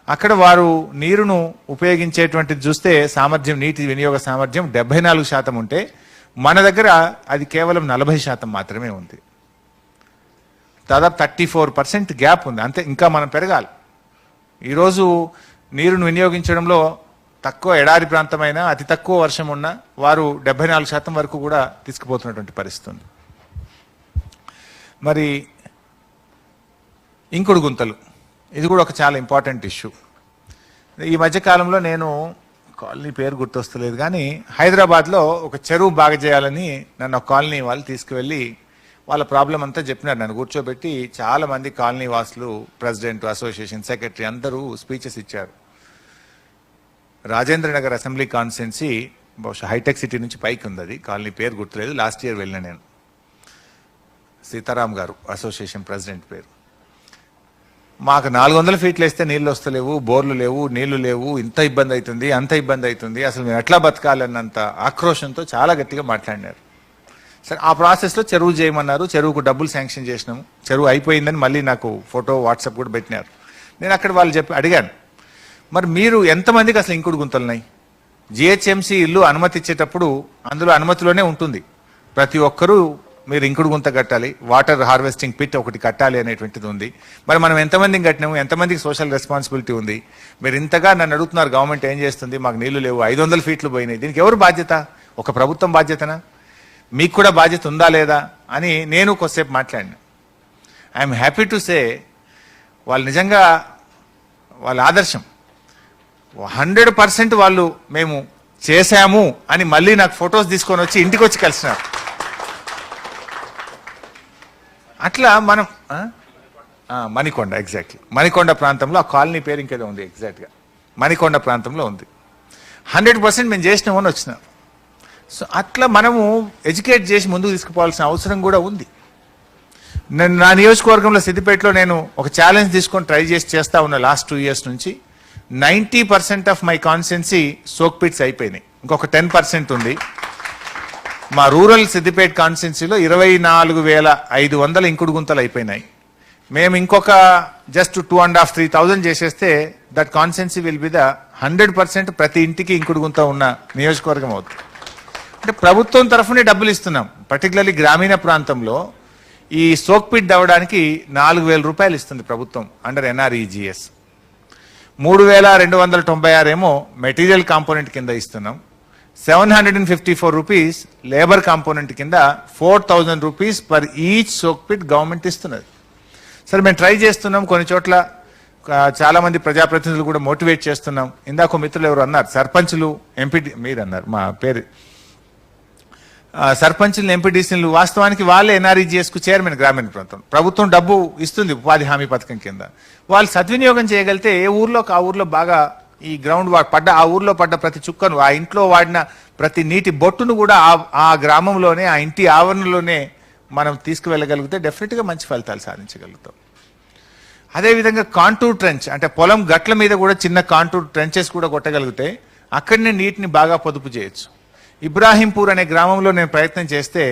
అక్కడ వారు నీరును ఉపయోగించేటువంటిది చూస్తే సామర్థ్యం, నీటి వినియోగ సామర్థ్యం 74% ఉంటే మన దగ్గర అది కేవలం 40% మాత్రమే ఉంది. దాదాపు 34% గ్యాప్ ఉంది, అంతే. ఇంకా మనం పెరగాలి. ఈరోజు నీరును వినియోగించడంలో తక్కువ ఎడారి ప్రాంతమైన అతి తక్కువ వర్షం ఉన్నా వారు 74% వరకు కూడా తీసుకుపోతున్నటువంటి పరిస్థితి ఉంది. మరి ఇంకుడు గుంతలు, ఇది కూడా ఒక చాలా ఇంపార్టెంట్ ఇష్యూ. ఈ మధ్యకాలంలో నేను కాలనీ పేరు గుర్తొస్తలేదు కానీ హైదరాబాద్లో ఒక చెరువు బాగా చేయాలని నన్ను ఒక కాలనీ వాళ్ళు తీసుకువెళ్ళి వాళ్ళ ప్రాబ్లం అంతా చెప్పినారు. నన్ను కూర్చోబెట్టి చాలా మంది కాలనీ వాసులు, ప్రెసిడెంట్, అసోసియేషన్ సెక్రటరీ అందరూ స్పీచెస్ ఇచ్చారు. రాజేంద్ర నగర్ అసెంబ్లీ కాన్స్టిట్యున్సీ బహుశా హైటెక్ సిటీ నుంచి పైకి ఉంది, అది కాలనీ పేరు గుర్తులేదు. లాస్ట్ ఇయర్ వెళ్ళిన నేను, సీతారాం గారు అసోసియేషన్ ప్రెసిడెంట్ పేరు. మాకు 400 ఫీట్లు వేస్తే నీళ్ళు వస్తలేవు, బోర్లు లేవు, నీళ్లు లేవు, ఇంత ఇబ్బంది అవుతుంది, అంత ఇబ్బంది అవుతుంది, అసలు మేము ఎట్లా బతకాలన్నంత ఆక్రోషంతో చాలా గట్టిగా మాట్లాడినారు. సరే, ఆ ప్రాసెస్లో చెరువు చేయమన్నారు. చెరువుకు డబ్బులు శాంక్షన్ చేసినాము. చెరువు అయిపోయిందని మళ్ళీ నాకు ఫోటో వాట్సాప్ కూడా పెట్టినారు. నేను అక్కడ వాళ్ళు అడిగాను, మరి మీరు ఎంతమందికి అసలు ఇంకుడు గుంతలున్నాయి? జిహెచ్ఎంసీ ఇల్లు అనుమతి ఇచ్చేటప్పుడు అందులో అనుమతిలోనే ఉంటుంది ప్రతి ఒక్కరూ మీరు ఇంకుడు గుంత కట్టాలి, వాటర్ హార్వెస్టింగ్ పిట్ ఒకటి కట్టాలి అనేటువంటిది ఉంది. మరి మనం ఎంతమందికి కట్టినాము, ఎంతమందికి సోషల్ రెస్పాన్సిబిలిటీ ఉంది? మీరు ఇంతగా నన్ను అడుగుతున్నారు, గవర్నమెంట్ ఏం చేస్తుంది, మాకు నీళ్లు లేవు, 500 ఫీట్లు పోయినాయి, దీనికి ఎవరు బాధ్యత? ఒక ప్రభుత్వం బాధ్యతనా? మీకు కూడా బాధ్యత ఉందా లేదా అని నేను కొద్దిసేపు మాట్లాడినా. ఐఎమ్ హ్యాపీ టు సే వాళ్ళు నిజంగా వాళ్ళ ఆదర్శం 100% వాళ్ళు మేము చేశాము అని మళ్ళీ నాకు ఫొటోస్ తీసుకొని వచ్చి ఇంటికి వచ్చి కలిసినారు. అట్లా మనం మణికొండ, ఎగ్జాక్ట్లీ మణికొండ ప్రాంతంలో, ఆ కాలనీ పేరు ఇంకేదో ఉంది, ఎగ్జాక్ట్గా మణికొండ ప్రాంతంలో ఉంది. 100% మేము చేసినామని వచ్చినాం. సో అట్లా మనము ఎడ్యుకేట్ చేసి ముందుకు తీసుకుపోవాల్సిన అవసరం కూడా ఉంది. నేను నా నియోజకవర్గంలో సిద్దిపేటలో నేను ఒక ఛాలెంజ్ తీసుకొని ట్రై చేస్తా ఉన్నా లాస్ట్ 2 years నుంచి. 90% of my constituency soak pits అయిపోయినాయి, ఇంకొక 10% ఉంది. మా రూరల్ సిద్దిపేట కాన్స్టిట్యున్సీలో 24,500 ఇంకుడు గుంతలు అయిపోయినాయి. మేము ఇంకొక జస్ట్ 2,500-3,000 చేసేస్తే that constituency will be the 100% ప్రతి ఇంటికి ఇంకుడు గుంత ఉన్న నియోజకవర్గం అవుతుంది. అంటే ప్రభుత్వం తరఫునే డబ్బులు ఇస్తున్నాం. పర్టికులర్లీ గ్రామీణ ప్రాంతంలో ఈ సోక్ పిట్ అవ్వడానికి 4,000 రూపాయలు ఇస్తుంది ప్రభుత్వం అండర్ NREGS. 3,296 ఏమో మెటీరియల్ కాంపోనెంట్ కింద ఇస్తున్నాం. 754 రూపీస్ లేబర్ కాంపోనెంట్ కింద 4,000 rupees per each soak pit government ఇస్తున్నది. సరే, మేము ట్రై చేస్తున్నాం. కొన్ని చోట్ల చాలా మంది ప్రజాప్రతినిధులు కూడా మోటివేట్ చేస్తున్నాం. ఇందాక మిత్రులు ఎవరు అన్నారు, సర్పంచులు, ఎంపీటీ, మీరు అన్నారు, మా పేరు సర్పంచులు, ఎంపీటీసీలు వాస్తవానికి వాళ్ళే NREGSకు చైర్మన్. గ్రామీణ ప్రాంతం ప్రభుత్వం డబ్బు ఇస్తుంది ఉపాధి హామీ పథకం కింద. వాళ్ళు సద్వినియోగం చేయగలిగితే ఏ ఊర్లోకి ఆ ఊర్లో బాగా ఈ గ్రౌండ్ పడ్డ, ఆ ఊర్లో పడ్డ ప్రతి చుక్కను, ఆ ఇంట్లో వాడిన ప్రతి నీటి బొట్టును కూడా ఆ గ్రామంలోనే, ఆ ఇంటి ఆవరణలోనే మనం తీసుకువెళ్ళగలిగితే డెఫినెట్గా మంచి ఫలితాలు సాధించగలుగుతాం. అదేవిధంగా కాంటూర్ ట్రెంచ్, అంటే పొలం గట్ల మీద కూడా చిన్న కాంటూర్ ట్రెంచెస్ కూడా కొట్టగలిగితే అక్కడనే నీటిని బాగా పొదుపు చేయొచ్చు. ఇబ్రాహీంపూర్ అనే గ్రామంలో నేను ప్రయత్నం చేస్తే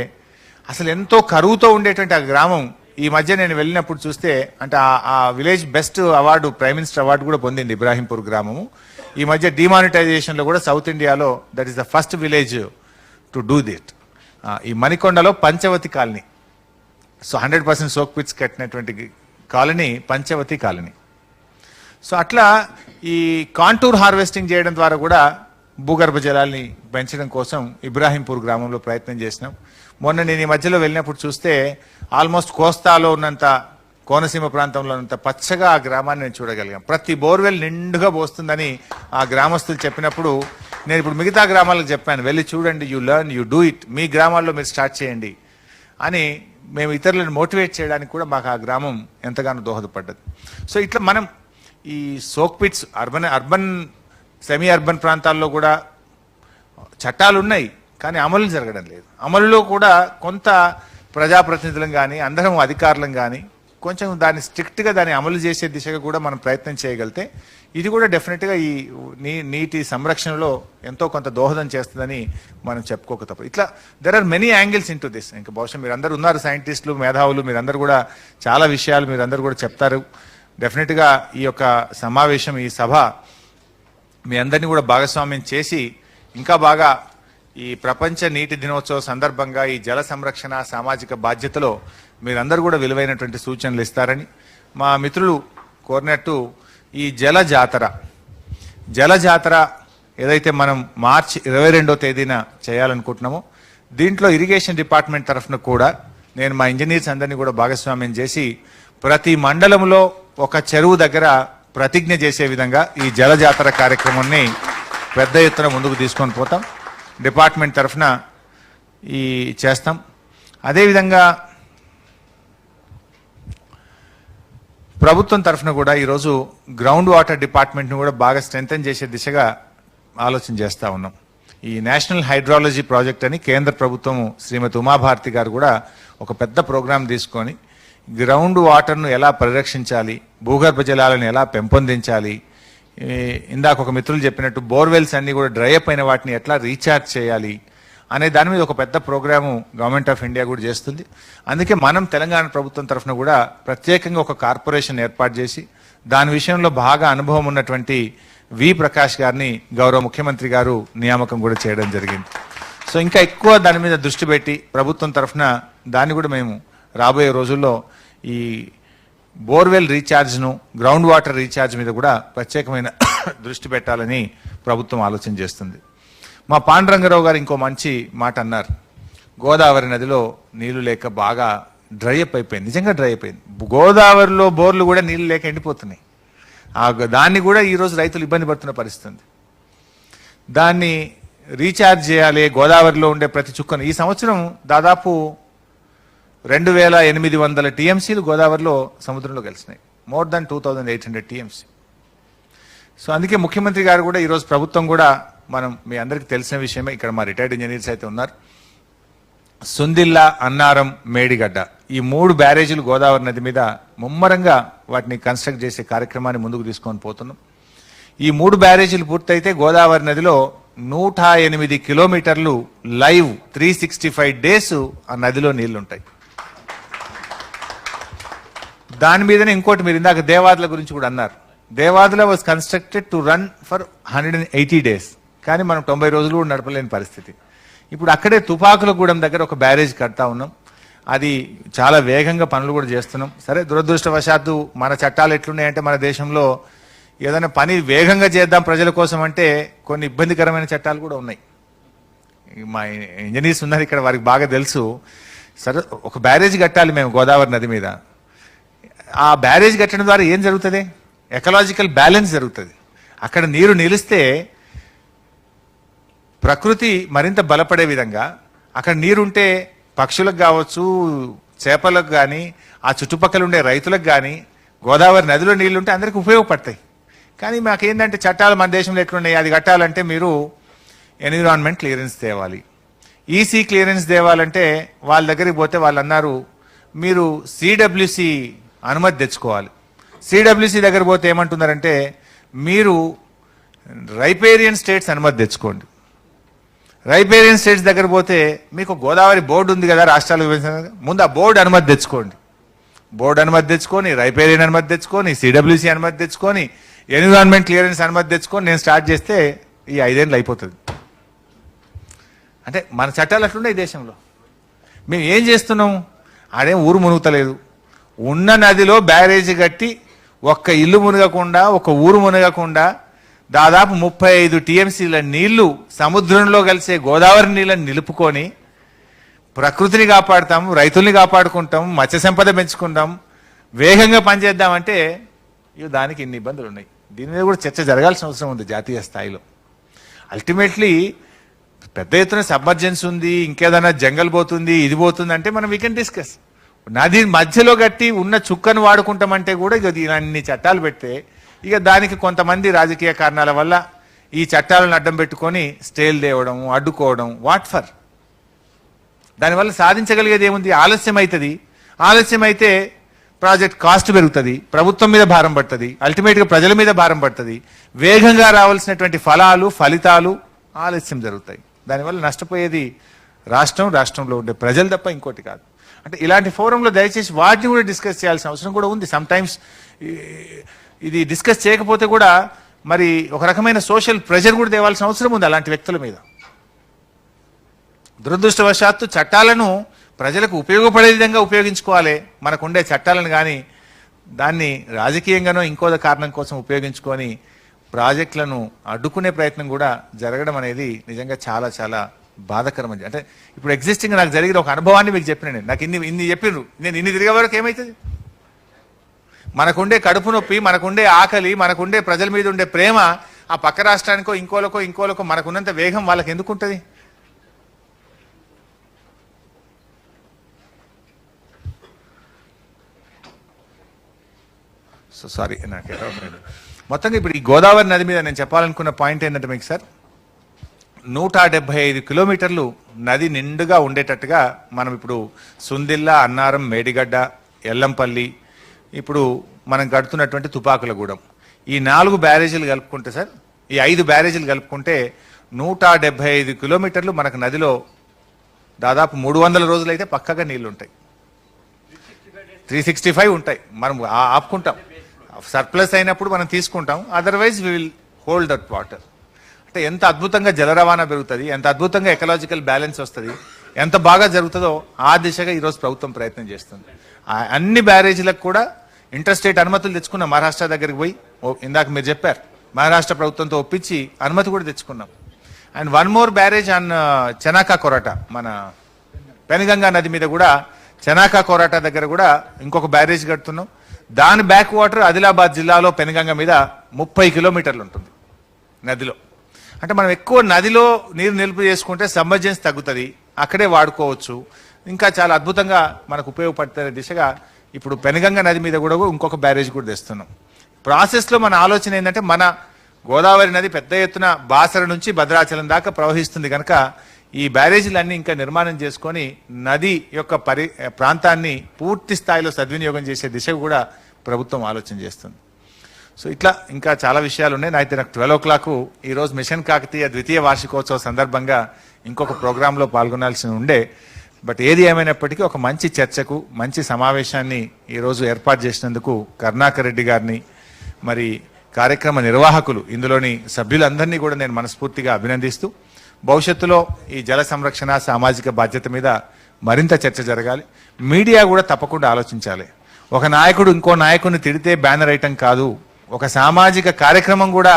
అసలు ఎంతో కరువుతో ఉండేటువంటి ఆ గ్రామం ఈ మధ్య నేను వెళ్ళినప్పుడు చూస్తే, అంటే ఆ village best award, prime minister award కూడా పొందింది ఇబ్రాహీంపూర్ గ్రామము. ఈ మధ్య డిమానిటైజేషన్లో కూడా సౌత్ ఇండియాలో that is the first village to do it. ఈ మణికొండలో Panchavati colony, so 100% soak pits కట్టినటువంటి కాలనీ పంచవతి కాలనీ. సో అట్లా ఈ కాంటూర్ హార్వెస్టింగ్ చేయడం ద్వారా కూడా భూగర్భ జలాల్ని పెంచడం కోసం ఇబ్రాహీంపూర్ గ్రామంలో ప్రయత్నం చేసినాం. మొన్న నేను ఈ మధ్యలో వెళ్ళినప్పుడు చూస్తే ఆల్మోస్ట్ కోస్తాలో ఉన్నంత, కోనసీమ ప్రాంతంలో ఉన్నంత పచ్చగా ఆ గ్రామాన్ని నేను చూడగలిగాం. ప్రతి బోర్వెల్ నిండుగా పోస్తుందని ఆ గ్రామస్తులు చెప్పినప్పుడు నేను ఇప్పుడు మిగతా గ్రామాలకు చెప్పాను, వెళ్ళి చూడండి, you learn, you do it, మీ గ్రామాల్లో మీరు స్టార్ట్ చేయండి అని మేము ఇతరులను మోటివేట్ చేయడానికి కూడా మాకు ఆ గ్రామం ఎంతగానో దోహదపడ్డది. సో ఇట్లా మనం ఈ soak pits urban semi urban ప్రాంతాల్లో కూడా చట్టాలు ఉన్నాయి, కానీ అమలు జరగడం లేదు. అమలులో కూడా కొంత ప్రజాప్రతినిధులం కానీ అందరం అధికారులం కానీ కొంచెం దాన్ని స్ట్రిక్ట్గా దాన్ని అమలు చేసే దిశగా కూడా మనం ప్రయత్నం చేయగలిగితే ఇది కూడా డెఫినెట్గా ఈ నీటి సంరక్షణలో ఎంతో కొంత దోహదం చేస్తుందని మనం చెప్పుకోక తప్పదు. ఇట్లా there are many angles into this. ఇంకా బహుశా మీరందరూ ఉన్నారు, సైంటిస్టులు, మేధావులు, మీరందరూ కూడా చాలా విషయాలు మీరందరూ కూడా చెప్తారు. డెఫినెట్గా ఈ యొక్క సమావేశం, ఈ సభ మీ అందరినీ కూడా భాగస్వామ్యం చేసి ఇంకా బాగా ఈ ప్రపంచ నీటి దినోత్సవ సందర్భంగా ఈ జల సంరక్షణ సామాజిక బాధ్యతలో మీరందరూ కూడా విలువైనటువంటి సూచనలు ఇస్తారని, మా మిత్రులు కోరినట్టు ఈ జల జాతర ఏదైతే మనం మార్చి 22వ తేదీన చేయాలనుకుంటున్నామో దీంట్లో ఇరిగేషన్ డిపార్ట్మెంట్ తరఫున కూడా నేను మా ఇంజనీర్స్ అందరినీ కూడా భాగస్వామ్యం చేసి ప్రతి మండలంలో ఒక చెరువు దగ్గర ప్రతిజ్ఞ చేసే విధంగా ఈ జల జాతర కార్యక్రమాన్ని పెద్ద ఎత్తున ముందుకు తీసుకొని పోతాం. డిపార్ట్మెంట్ తరఫున ఈ చేస్తాం. అదేవిధంగా ప్రభుత్వం తరఫున కూడా ఈరోజు గ్రౌండ్ వాటర్ డిపార్ట్మెంట్ను కూడా బాగా స్ట్రెంథెన్ చేసే దిశగా ఆలోచన చేస్తూ ఉన్నాం. ఈ నేషనల్ హైడ్రాలజీ ప్రాజెక్ట్ అని కేంద్ర ప్రభుత్వం శ్రీమతి ఉమాభారతి గారు కూడా ఒక పెద్ద ప్రోగ్రాం తీసుకొని గ్రౌండ్ వాటర్ను ఎలా పరిరక్షించాలి, భూగర్భ జలాలను ఎలా పెంపొందించాలి, ఇందాక ఒక మిత్రులు చెప్పినట్టు బోర్వెల్స్ అన్ని కూడా డ్రై అప్ అయిన వాటిని ఎట్లా రీఛార్జ్ చేయాలి అనే దాని మీద ఒక పెద్ద ప్రోగ్రాము గవర్నమెంట్ ఆఫ్ ఇండియా కూడా చేస్తుంది. అందుకే మనం తెలంగాణ ప్రభుత్వం తరఫున కూడా ప్రత్యేకంగా ఒక కార్పొరేషన్ ఏర్పాటు చేసి దాని విషయంలో బాగా అనుభవం ఉన్నటువంటి వి ప్రకాష్ గారిని గౌరవ ముఖ్యమంత్రి గారు నియామకం కూడా చేయడం జరిగింది. సో ఇంకా ఎక్కువ దాని మీద దృష్టి పెట్టి ప్రభుత్వం తరఫున దాన్ని కూడా మేము రాబోయే రోజుల్లో ఈ బోర్వెల్ రీఛార్జ్ను, గ్రౌండ్ వాటర్ రీఛార్జ్ మీద కూడా ప్రత్యేకమైన దృష్టి పెట్టాలని ప్రభుత్వం ఆలోచన చేస్తుంది. మా పాండురంగారావు గారు ఇంకో మంచి మాట అన్నారు. గోదావరి నదిలో నీళ్లు లేక బాగా డ్రై అప్ అయిపోయింది. నిజంగా డ్రై అయిపోయింది. గోదావరిలో బోర్లు కూడా నీళ్లు లేక ఎండిపోతున్నాయి. దాన్ని కూడా ఈరోజు రైతులు ఇబ్బంది పడుతున్న పరిస్థితి. దాన్ని రీఛార్జ్ చేయాలి. గోదావరిలో ఉండే ప్రతి చుక్కను ఈ సంవత్సరం దాదాపు 2800 టీఎంసీలు గోదావరిలో సముద్రంలో కలిసినాయి. More than 2800 TMC. సో అందుకే ముఖ్యమంత్రి గారు కూడా ఈరోజు ప్రభుత్వం కూడా మనం మీ అందరికీ తెలిసిన విషయమే, ఇక్కడ మా రిటైర్డ్ ఇంజనీర్స్ అయితే ఉన్నారు. సుందిల్లా, అన్నారం, మేడిగడ్డ ఈ 3 బ్యారేజీలు గోదావరి నది మీద ముమ్మరంగా వాటిని కన్స్ట్రక్ట్ చేసే కార్యక్రమాన్ని ముందుకు తీసుకొని పోతున్నాం. ఈ 3 బ్యారేజీలు పూర్తయితే గోదావరి నదిలో 108 కిలోమీటర్లు లైవ్ 365 డేస్ ఆ నదిలో నీళ్లు ఉంటాయి. దాని మీదనే ఇంకోటి మీరు ఇందాక దేవాదుల గురించి కూడా అన్నారు. Devadula was constructed to run for 180 days. కానీ మనం 90 రోజులు కూడా నడపలేని పరిస్థితి. ఇప్పుడు అక్కడే తుపాకులగూడెం దగ్గర ఒక బ్యారేజ్ కడతా ఉన్నాం. అది చాలా వేగంగా పనులు కూడా చేస్తున్నాం. సరే, దురదృష్టవశాత్తు మన చట్టాలు ఎట్లున్నాయంటే మన దేశంలో ఏదైనా పని వేగంగా చేద్దాం ప్రజల కోసం అంటే కొన్ని ఇబ్బందికరమైన చట్టాలు కూడా ఉన్నాయి. మా ఇంజనీర్స్ ఉన్నారు ఇక్కడ, వారికి బాగా తెలుసు. సరే, ఒక బ్యారేజ్ కట్టాలి మేము గోదావరి నది మీద. ఆ బ్యారేజ్ కట్టడం ద్వారా ఏం జరుగుతుంది? ఎకలాజికల్ బ్యాలెన్స్ జరుగుతుంది. అక్కడ నీరు నిలిస్తే ప్రకృతి మరింత బలపడే విధంగా అక్కడ నీరుంటే పక్షులకు కావచ్చు, చేపలకు కానీ, ఆ చుట్టుపక్కల ఉండే రైతులకు కానీ గోదావరి నదిలో నీళ్లుంటే అందరికీ ఉపయోగపడతాయి. కానీ మాకేంటంటే చట్టాలు మన దేశంలో ఎట్లున్నాయి, అది కట్టాలంటే మీరు ఎన్విరాన్మెంట్ క్లియరెన్స్ తేవాలి, ఈసీ క్లియరెన్స్ తేవాలంటే వాళ్ళ దగ్గరికి పోతే వాళ్ళు అన్నారు మీరు సిడబ్ల్యూసి అనుమతి తెచ్చుకోవాలి. సిడబ్ల్యూసి దగ్గర పోతే ఏమంటున్నారంటే మీరు రైపేరియన్ స్టేట్స్ అనుమతి తెచ్చుకోండి. రైపేరియన్ స్టేట్స్ దగ్గర పోతే మీకు గోదావరి బోర్డు ఉంది కదా రాష్ట్రాలకు ముందు ఆ బోర్డు అనుమతి తెచ్చుకోండి. బోర్డు అనుమతి తెచ్చుకొని, రైపేరియన్ అనుమతి తెచ్చుకొని, సిడబ్ల్యూసి అనుమతి తెచ్చుకొని, ఎన్విరాన్మెంట్ క్లియరెన్స్ అనుమతి తెచ్చుకొని నేను స్టార్ట్ చేస్తే ఈ 5 ఏళ్ళు అయిపోతుంది. అంటే మన చట్టాలు అట్లున్నాయి దేశంలో. మేము ఏం చేస్తున్నాం? ఆడేం ఊరు మునుగుతలేదు. ఉన్న నదిలో బ్యారేజీ కట్టి ఒక్క ఇల్లు మునగకుండా, ఒక ఊరు మునగకుండా దాదాపు 35 టీఎంసీల నీళ్లు సముద్రంలో కలిసే గోదావరి నీళ్ళని నిలుపుకొని ప్రకృతిని కాపాడుతాం, రైతుల్ని కాపాడుకుంటాం, మత్స్య సంపద పెంచుకుంటాం, వేగంగా పనిచేద్దామంటే దానికి ఇన్ని ఇబ్బందులు ఉన్నాయి. దీని మీద కూడా చర్చ జరగాల్సిన అవసరం ఉంది జాతీయ స్థాయిలో. అల్టిమేట్లీ పెద్ద ఎత్తున సబ్మర్జెన్స్ ఉంది, ఇంకేదైనా జంగల్ పోతుంది, ఇది పోతుంది అంటే మనం వీ కెన్ డిస్కస్. నది మధ్యలో కట్టి ఉన్న చుక్కను వాడుకుంటామంటే కూడా ఇక అన్ని చట్టాలు పెడితే ఇక దానికి కొంతమంది రాజకీయ కారణాల వల్ల ఈ చట్టాలను అడ్డం పెట్టుకొని స్టేలు తేవడం, అడ్డుకోవడం, వాట్ ఫర్? దానివల్ల సాధించగలిగేది ఏముంది? ఆలస్యం అవుతుంది. ఆలస్యం అయితే ప్రాజెక్ట్ కాస్ట్ పెరుగుతుంది, ప్రభుత్వం మీద భారం పడుతుంది, అల్టిమేట్గా ప్రజల మీద భారం పడుతుంది. వేగంగా రావాల్సినటువంటి ఫలితాలు ఆలస్యం జరుగుతాయి. దానివల్ల నష్టపోయేది రాష్ట్రంలో ఉండే ప్రజలు తప్ప ఇంకోటి కాదు. అంటే ఇలాంటి ఫోరంలో దయచేసి వాటిని కూడా డిస్కస్ చేయాల్సిన అవసరం కూడా ఉంది. సమ్టైమ్స్ ఇది డిస్కస్ చేయకపోతే కూడా మరి ఒక రకమైన సోషల్ ప్రెషర్ కూడా తేవాల్సిన అవసరం ఉంది అలాంటి వ్యక్తుల మీద. దురదృష్టవశాత్తు చట్టాలను ప్రజలకు ఉపయోగపడే విధంగా ఉపయోగించుకోవాలి. మనకుండే చట్టాలను కానీ దాన్ని రాజకీయంగానో ఇంకో కారణం కోసం ఉపయోగించుకొని ప్రాజెక్టులను అడ్డుకునే ప్రయత్నం కూడా జరగడం అనేది నిజంగా చాలా చాలా బాధాకరం. అంటే ఇప్పుడు ఎగ్జిస్టింగ్ నాకు జరిగిన ఒక అనుభవాన్ని మీకు చెప్పిన నేను. నాకు ఇన్ని చెప్పినారు, నేను ఇన్ని తిరిగే వరకు ఏమవుతుంది? మనకుండే కడుపు నొప్పి, మనకుండే ఆకలి, మనకుండే ప్రజల మీద ఉండే ప్రేమ ఆ పక్క రాష్ట్రానికో ఇంకోలకో మనకున్నంత వేగం వాళ్ళకి ఎందుకు ఉంటుంది? సో సారీ, నాకు మొత్తంగా ఇప్పుడు ఈ గోదావరి నది మీద నేను చెప్పాలనుకున్న పాయింట్ ఏంటంటే మీకు సార్, 175 కిలోమీటర్లు నది నిండుగా ఉండేటట్టుగా మనం ఇప్పుడు సుందిల్ల, అన్నారం, మేడిగడ్డ, ఎల్లంపల్లి, ఇప్పుడు మనం కడుతున్నటువంటి తుపాకులగూడెం, ఈ 4 బ్యారేజీలు కలుపుకుంటే సార్, ఈ 5 బ్యారేజీలు కలుపుకుంటే 175 కిలోమీటర్లు మనకు నదిలో దాదాపు 300 రోజులైతే పక్కగా నీళ్లు ఉంటాయి. 365 ఉంటాయి. మనం ఆపుకుంటాం, సర్ప్లస్ అయినప్పుడు మనం తీసుకుంటాం, otherwise we will hold that water. అంటే ఎంత అద్భుతంగా జల రవాణా పెరుగుతుంది, ఎంత అద్భుతంగా ఎకలాజికల్ బ్యాలెన్స్ వస్తుంది, ఎంత బాగా జరుగుతుందో ఆ దిశగా ఈరోజు ప్రభుత్వం ప్రయత్నం చేస్తుంది. అన్ని బ్యారేజీలకు కూడా ఇంటర్స్టేట్ అనుమతులు తెచ్చుకున్నాం. మహారాష్ట్ర దగ్గరికి పోయి, ఇందాక మీరు చెప్పారు, మహారాష్ట్ర ప్రభుత్వంతో ఒప్పించి అనుమతి కూడా తెచ్చుకున్నాం. And one more barrage on Chanaka Korata, మన పెనుగంగా నది మీద కూడా చెనాకా కొరాట దగ్గర కూడా ఇంకొక బ్యారేజ్ కడుతున్నాం. దాని బ్యాక్ వాటర్ ఆదిలాబాద్ జిల్లాలో పెనుగంగ మీద 30 కిలోమీటర్లు ఉంటుంది నదిలో. అంటే మనం ఎక్కువ నదిలో నీరు నిలుపు చేసుకుంటే సబ్మర్జెన్స్ తగ్గుతుంది, అక్కడే వాడుకోవచ్చు, ఇంకా చాలా అద్భుతంగా మనకు ఉపయోగపడుతున్న దిశగా ఇప్పుడు పెనుగంగ నది మీద కూడా ఇంకొక బ్యారేజ్ కూడా తెస్తున్నాం. ప్రాసెస్లో మన ఆలోచన ఏంటంటే, మన గోదావరి నది పెద్ద ఎత్తున బాసర నుంచి భద్రాచలం దాకా ప్రవహిస్తుంది కనుక ఈ బ్యారేజీలన్నీ ఇంకా నిర్మాణం చేసుకొని నది యొక్క ప్రాంతాన్ని పూర్తి స్థాయిలో సద్వినియోగం చేసే దిశగా కూడా ప్రభుత్వం ఆలోచన చేస్తుంది. సో ఇట్లా ఇంకా చాలా విషయాలు ఉన్నాయి. అయితే నాకు 12 o'clock ఈరోజు మిషన్ కాకతీయ ద్వితీయ వార్షికోత్సవ సందర్భంగా ఇంకొక ప్రోగ్రాంలో పాల్గొనాల్సి ఉండే. బట్ ఏది ఏమైనప్పటికీ ఒక మంచి చర్చకు, మంచి సమావేశాన్ని ఈరోజు ఏర్పాటు చేసినందుకు కరుణాకర్ రెడ్డి గారిని, మరి కార్యక్రమ నిర్వాహకులు, ఇందులోని సభ్యులందరినీ కూడా నేను మనస్ఫూర్తిగా అభినందిస్తూ, భవిష్యత్తులో ఈ జల సంరక్షణ, సామాజిక బాధ్యత మీద మరింత చర్చ జరగాలి. మీడియా కూడా తప్పకుండా ఆలోచించాలి. ఒక నాయకుడు ఇంకో నాయకుడిని తిడితే బ్యానర్ ఐటం కాదు, ఒక సామాజిక కార్యక్రమం కూడా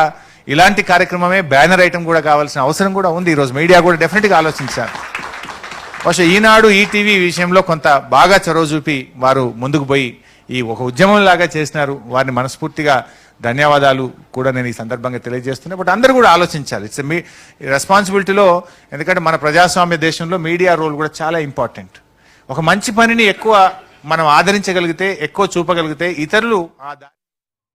ఇలాంటి కార్యక్రమమే బ్యానర్ ఐటం కూడా కావాల్సిన అవసరం కూడా ఉంది. ఈరోజు మీడియా కూడా డెఫినెట్గా ఆలోచించాలి. బహుశా ఈనాడు, ఈటీవీ విషయంలో కొంత బాగా చొరవ చూపి వారు ముందుకు పోయి ఈ ఒక ఉద్యమం లాగా చేసినారు. వారిని మనస్ఫూర్తిగా ధన్యవాదాలు కూడా నేను ఈ సందర్భంగా తెలియజేస్తున్నా. బట్ అందరూ కూడా ఆలోచించాలి. ఇట్స్ మీ రెస్పాన్సిబిలిటీలో, ఎందుకంటే మన ప్రజాస్వామ్య దేశంలో మీడియా రోల్ కూడా చాలా ఇంపార్టెంట్. ఒక మంచి పనిని ఎక్కువ మనం ఆదరించగలిగితే, ఎక్కువ చూపగలిగితే ఇతరులు